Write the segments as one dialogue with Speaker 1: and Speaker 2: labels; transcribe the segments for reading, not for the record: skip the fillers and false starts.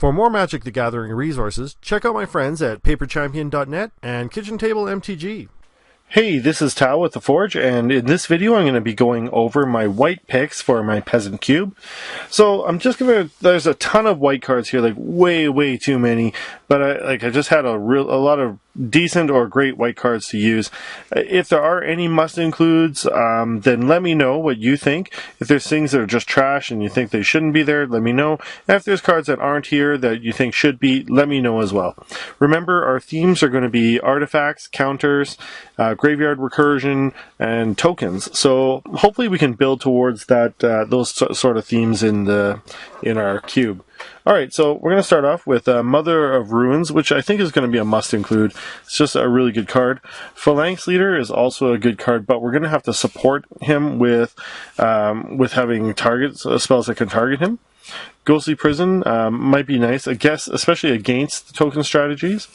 Speaker 1: For more Magic the Gathering resources, check out my friends at paperchampion.net and Kitchen Table MTG.
Speaker 2: Hey, this is Tao with The Forge, and in this video I'm going to be going over my white picks for my Peasant Cube. So I'm just going to, there's a ton of white cards here, like way too many, but I just had a lot of decent or great white cards to use. If there are any must includes, then let me know what you think. If there's things that are just trash and you think they shouldn't be there, let me know. And if there's cards that aren't here that you think should be, let me know as well. Remember, our themes are going to be artifacts, counters, graveyard recursion, and tokens. So hopefully we can build towards that those sort of themes in our cube. Alright, so we're going to start off with Mother of Ruins, which I think is going to be a must include. It's just a really good card. Phalanx Leader is also a good card, but we're going to have to support him with having targets, spells that can target him. Ghostly Prison might be nice, I guess, especially against the token strategies.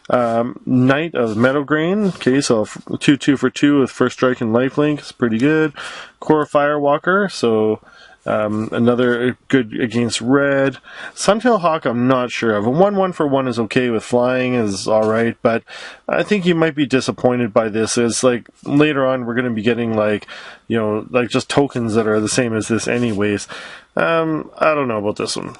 Speaker 2: Knight of Meadowgrain, okay, so 2/2 for 2 with first strike and lifelink is pretty good. Core Firewalker, so another good against red. Suntail Hawk, I'm not sure of. A 1/1 for 1 is okay with flying, is alright, but I think you might be disappointed by this. It's like later on we're going to be getting like just tokens that are the same as this anyways. I don't know about this one.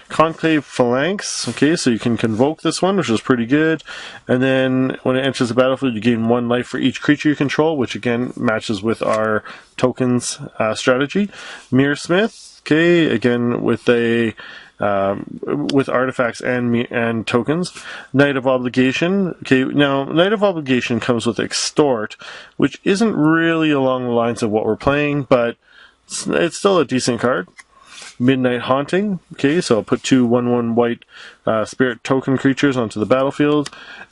Speaker 2: Conclave Phalanx, okay, so you can convoke this one, which is pretty good, and then when it enters the battlefield you gain 1 life for each creature you control, which again matches with our tokens strategy. Mirrorsmith, okay, again with artifacts and tokens. Knight of Obligation, okay, now Knight of Obligation comes with Extort, which isn't really along the lines of what we're playing, but it's still a decent card. Midnight Haunting, okay, so I'll put 2 1/1 white spirit token creatures onto the battlefield.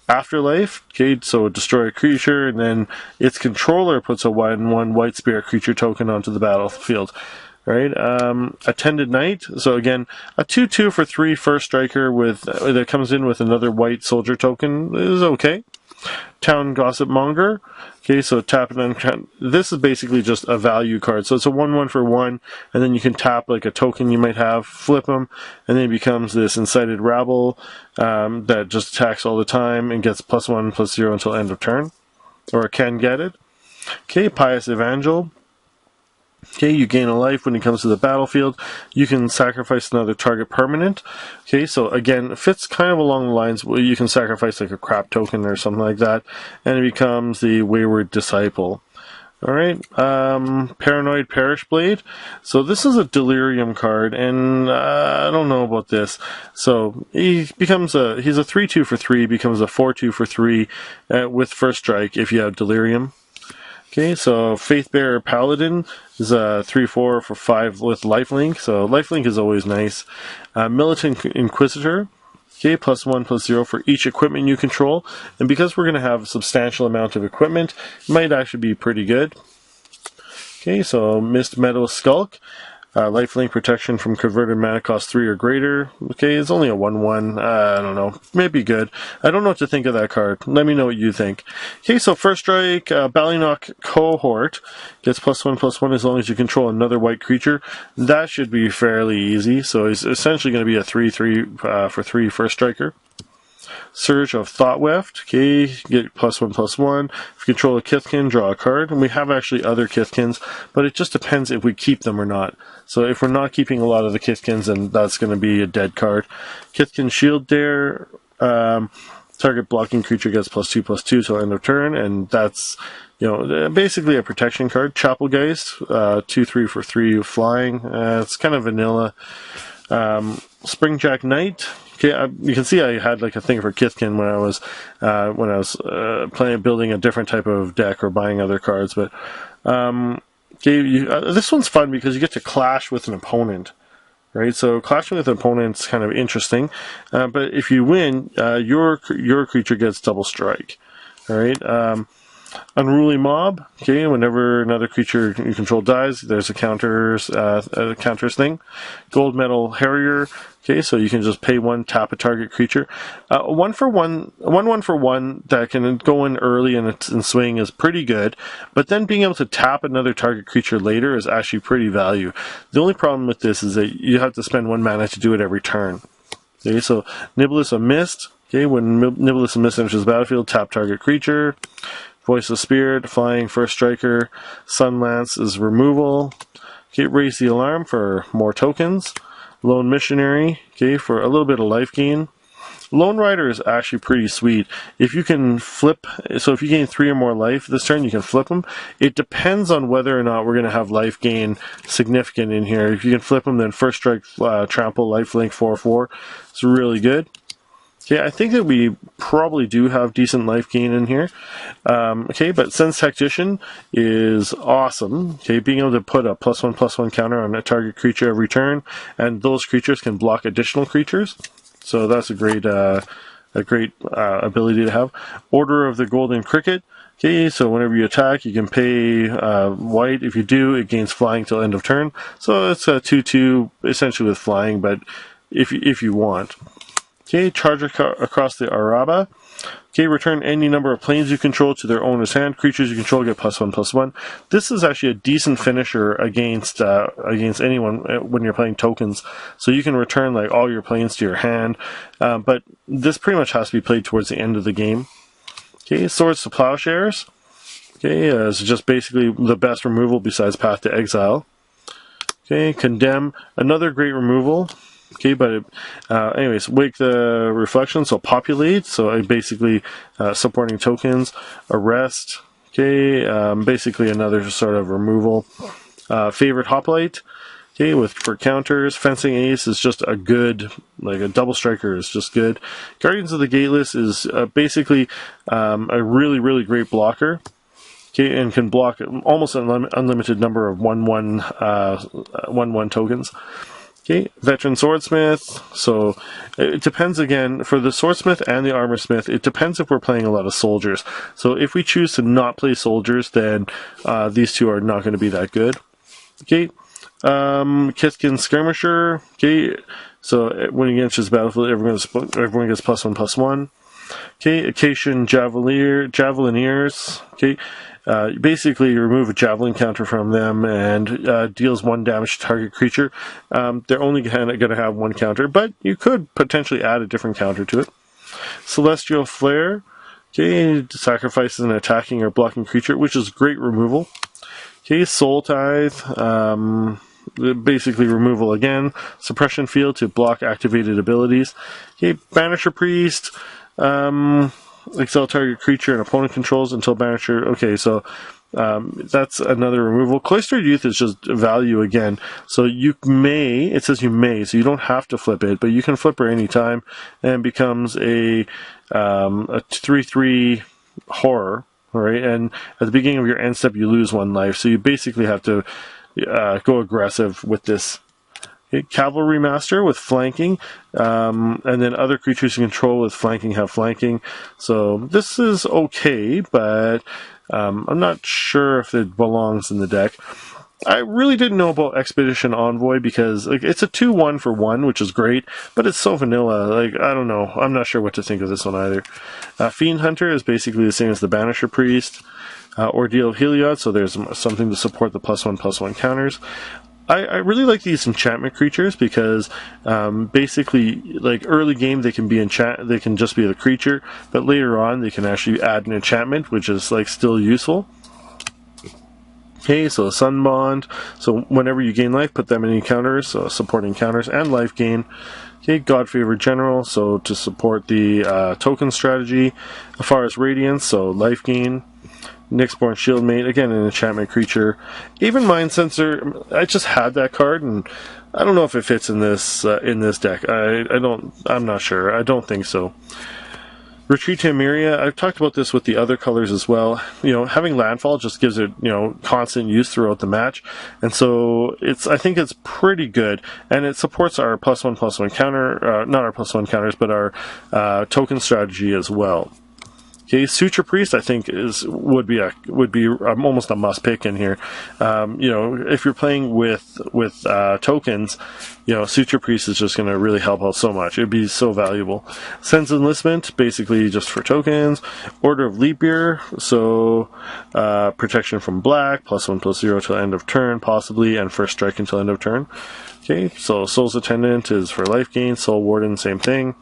Speaker 2: Afterlife, okay, so destroy a creature, and then its controller puts a 1/1 white spirit creature token onto the battlefield. Right, Attended Knight, so again, a 2/2 for 3 first striker that comes in with another white soldier token is okay. Town Gossip Monger, okay, so tap and then this is basically just a value card, so it's a 1/1 for 1, and then you can tap like a token you might have, flip them, and then it becomes this Incited Rabble that just attacks all the time and gets +1/+0 until end of turn, or can get it. Okay, Pious Evangel. Okay, you gain a life when it comes to the battlefield. You can sacrifice another target permanent. Okay, so again, it fits kind of along the lines where you can sacrifice like a crap token or something like that, and it becomes the Wayward Disciple. Alright, Paranoid Perish Blade. So this is a Delirium card, and I don't know about this. So he's a 3/2 for 3, becomes a 4/2 for 3 with first strike if you have Delirium. Okay, so Faithbearer Paladin is a 3/4 for 5 with lifelink, so lifelink is always nice. Militant Inquisitor, okay, +1/+0 for each equipment you control, and because we're going to have a substantial amount of equipment, it might actually be pretty good. Okay, so Mist Meadow Skulk, lifelink protection from converted mana cost 3 or greater. Okay, it's only a 1/1. I don't know. Maybe good. I don't know what to think of that card. Let me know what you think. Okay, so first strike, Ballynock Cohort gets +1/+1 as long as you control another white creature. That should be fairly easy. So it's essentially going to be a 3/3 for 3 first striker. Surge of Thoughtweft, okay, get +1/+1. If you control a Kithkin, draw a card. And we have actually other Kithkins, but it just depends if we keep them or not. So if we're not keeping a lot of the Kithkins, then that's going to be a dead card. Kithkin Shield Dare, target blocking creature gets +2/+2 till end of turn, and that's basically a protection card. Chapelgeist, 2/3 for 3 flying. It's kind of vanilla. Springjack Knight. Okay, you can see I had like a thing for Kithkin when I was building a different type of deck or buying other cards. But this one's fun because you get to clash with an opponent, right? So clashing with an opponent's kind of interesting. But if you win, your creature gets double strike. All right. Unruly Mob, okay, whenever another creature you control dies, there's a counters thing. Gold Metal Harrier, okay, so you can just pay 1, tap a target creature. 1/1 for 1 that can go in early and swing is pretty good, but then being able to tap another target creature later is actually pretty value. The only problem with this is that you have to spend 1 mana to do it every turn. Okay, so Niblis of Mist. Okay, when Niblis of Mist enters the battlefield, tap target creature. Voice of Spirit, flying first striker. Sun Lance is removal. Okay, raise the alarm for more tokens. Lone Missionary, okay, for a little bit of life gain. Lone Rider is actually pretty sweet. If you can flip, so if you gain 3 or more life this turn, you can flip them. It depends on whether or not we're going to have life gain significant in here. If you can flip them, then first strike, trample, lifelink, 4/4. It's really good. Okay, I think that we probably do have decent life gain in here. Okay, but Sense Tactician is awesome. Okay, being able to put a +1/+1 counter on a target creature every turn, and those creatures can block additional creatures. So that's a great ability to have. Order of the Golden Cricket. Okay, so whenever you attack, you can pay white. If you do, it gains flying till end of turn. So it's a 2/2 essentially with flying, but if you want. Okay, charge across the Araba. Okay, return any number of planes you control to their owner's hand. Creatures you control get +1/+1. This is actually a decent finisher against anyone when you're playing tokens. So you can return like all your planes to your hand, but this pretty much has to be played towards the end of the game. Okay, Swords to Plowshares. Okay, it's just basically the best removal besides Path to Exile. Okay, Condemn, another great removal. Okay, but anyways, Wake the Reflection, so Populate, so basically supporting tokens. Arrest, okay, basically another sort of removal. Favorite Hoplite, okay, for counters. Fencing Ace is just a good, like a double striker is just good. Guardians of the Gateless is basically a really, really great blocker. Okay, and can block almost an unlimited number of 1/1 tokens. Okay, Veteran Swordsmith. So it depends again for the Swordsmith and the Armorsmith. It depends if we're playing a lot of soldiers. So if we choose to not play soldiers, then these two are not going to be that good. Okay, Kithkin Skirmisher. Okay, so when he enters the battlefield, everyone gets +1/+1. Okay, Acacian Javelineers. Okay. Basically, you remove a javelin counter from them and deals 1 damage to target creature. They're only going to have 1 counter, but you could potentially add a different counter to it. Celestial Flare. Okay, sacrifices an attacking or blocking creature, which is great removal. Okay, Soul Tithe. Basically removal again. Suppression Field to block activated abilities. Okay, Banisher Priest. Exile target creature and opponent controls until Banisher. Okay, so that's another removal. Cloistered Youth is just value again. So it says you may, so you don't have to flip it, but you can flip her anytime and becomes a 3/3 horror. Alright, and at the beginning of your end step, you lose 1 life. So you basically have to go aggressive with this. Okay, Cavalry Master with flanking, and then other creatures you control with flanking have flanking. So this is okay, but I'm not sure if it belongs in the deck. I really didn't know about Expedition Envoy because it's a 2/1 for 1, which is great, but it's so vanilla. I don't know. I'm not sure what to think of this one either. Fiend Hunter is basically the same as the Banisher Priest. Ordeal of Heliod, so there's something to support the +1/+1 counters. I really like these enchantment creatures because basically, like early game, they can just be the creature, but later on they can actually add an enchantment, which is like still useful. Okay, so Sunbond. So whenever you gain life, put them in any counters, so supporting counters and life gain. Okay, God-Favored General, so to support the token strategy. Afara's Radiance, so life gain. Nyxborn Shieldmate, again an enchantment creature. Even Mind Sensor, I just had that card, and I don't know if it fits in this deck. I'm not sure. I don't think so. Retreat to Emeria, I've talked about this with the other colors as well. Having landfall just gives it, constant use throughout the match. And so I think it's pretty good. And it supports our +1/+1 counter, not our +1 counters, but our token strategy as well. Okay, Suture Priest I think would be almost a must pick in here. If you're playing with tokens, Suture Priest is just going to really help out so much. It'd be so valuable. Sense Enlistment, basically just for tokens. Order of Leap Year, so protection from black, +1/+0 till end of turn, possibly, and first strike until end of turn. Okay, so Soul's Attendant is for life gain. Soul Warden, same thing.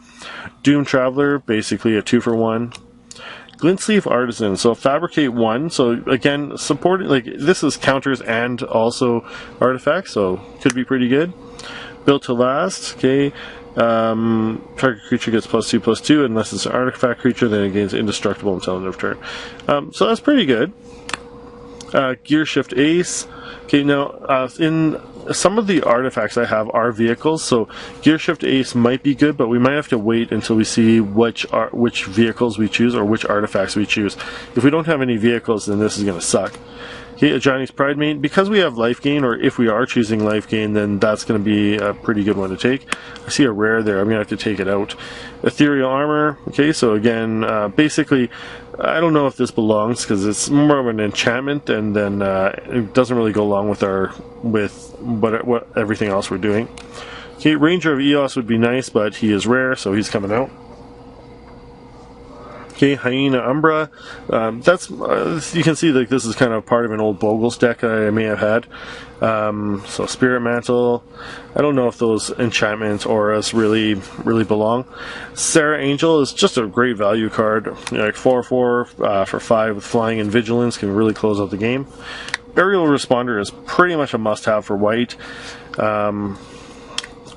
Speaker 2: Doom Traveler, basically a 2-for-1. Glint Sleeve Artisan, so Fabricate 1, so again, supporting, this is counters and also artifacts, so could be pretty good. Built to Last, okay, target creature gets +2/+2, unless it's an artifact creature, then it gains indestructible until end of turn. So that's pretty good. Gear Shift Ace, okay, now, in some of the artifacts I have are vehicles, so Gear Shift Ace might be good, but we might have to wait until we see which vehicles we choose or which artifacts we choose. If we don't have any vehicles, then this is going to suck. Okay, Ajani's Pridemate, because we have life gain, or if we are choosing life gain, then that's going to be a pretty good one to take. I see a rare there, I'm going to have to take it out. Ethereal Armor, okay, so again, basically, I don't know if this belongs, because it's more of an enchantment, and then it doesn't really go along with what everything else we're doing. Okay, Ranger of Eos would be nice, but he is rare, so he's coming out. Okay, Hyena Umbra. You can see this is kind of part of an old Bogles deck I may have had. So Spirit Mantle. I don't know if those enchantments auras really belong. Sarah Angel is just a great value card. 4/4 for 5 with flying and vigilance can really close out the game. Aerial Responder is pretty much a must-have for white.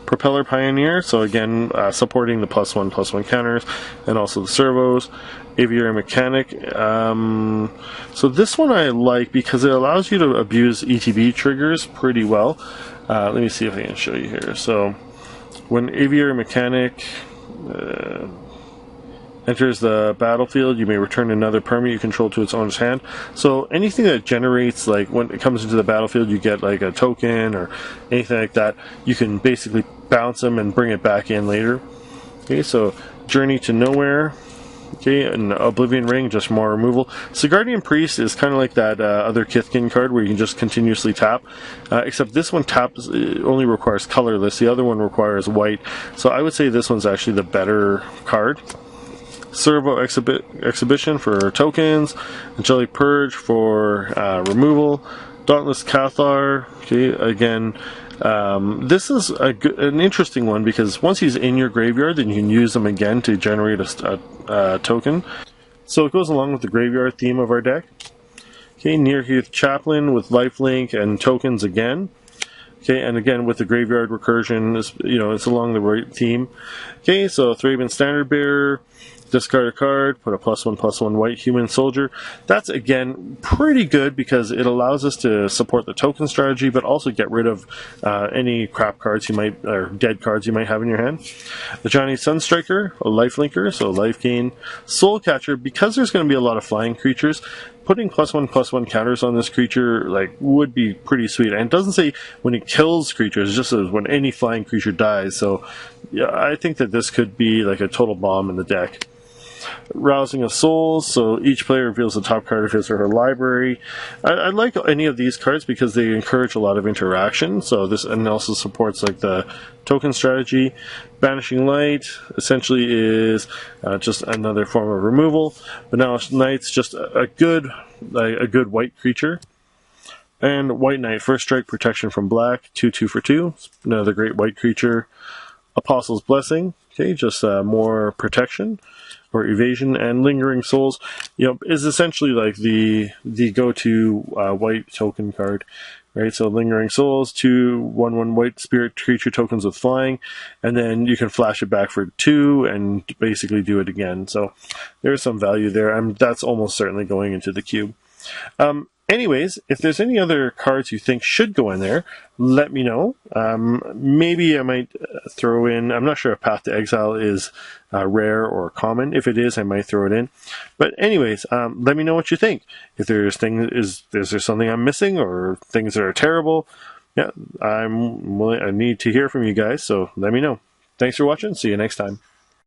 Speaker 2: Propeller Pioneer, so again, supporting the +1/+1 counters, and also the servos. Aviary Mechanic. So this one I like because it allows you to abuse ETB triggers pretty well. Let me see if I can show you here. So when Aviary Mechanic enters the battlefield, you may return another permanent you control to its owner's hand. So anything that generates, when it comes into the battlefield, you get a token or anything like that, you can basically bounce them and bring it back in later. Okay, so Journey to Nowhere. Okay, and Oblivion Ring, just more removal. Sigardian Priest is kind of like that other Kithkin card where you can just continuously tap. Except this one only requires colorless, the other one requires white. So I would say this one's actually the better card. Servo Exhibition for tokens, Angelic Purge for removal, Dauntless Cathar, okay, again, this is an interesting one because once he's in your graveyard, then you can use him again to generate a token. So it goes along with the graveyard theme of our deck. Okay, Nearheath Chaplain with lifelink and tokens again. Okay, and again with the graveyard recursion, it's along the right theme. Okay, so Thraben Standard Bearer. Discard a card, put a +1/+1 white human soldier. That's, again, pretty good because it allows us to support the token strategy, but also get rid of any crap cards or dead cards you might have in your hand. The Johnny Sunstriker, a lifelinker, so life gain. Soul Catcher, because there's going to be a lot of flying creatures, putting +1/+1 counters on this creature would be pretty sweet. And it doesn't say when it kills creatures, it just says when any flying creature dies. So yeah, I think that this could be a total bomb in the deck. Rousing of Souls, so each player reveals the top card of his or her library. I like any of these cards because they encourage a lot of interaction, so this and also supports the token strategy. Banishing Light essentially is just another form of removal. Banalish Knight's just a good white creature. And White Knight, first strike, protection from black, 2/2 for 2, another great white creature. Apostle's Blessing, okay, just more protection or evasion. And Lingering Souls, is essentially the go-to white token card, right? So Lingering Souls, 2/1/1 white spirit creature tokens with flying, and then you can flash it back for 2 and basically do it again. So there's some value there. That's almost certainly going into the cube. Anyways, if there's any other cards you think should go in there, let me know. Maybe I might throw in, I'm not sure if Path to Exile is rare or common. If it is, I might throw it in. But anyways, let me know what you think. If there's is there something I'm missing or things that are terrible? Yeah, I need to hear from you guys, so let me know. Thanks for watching. See you next time.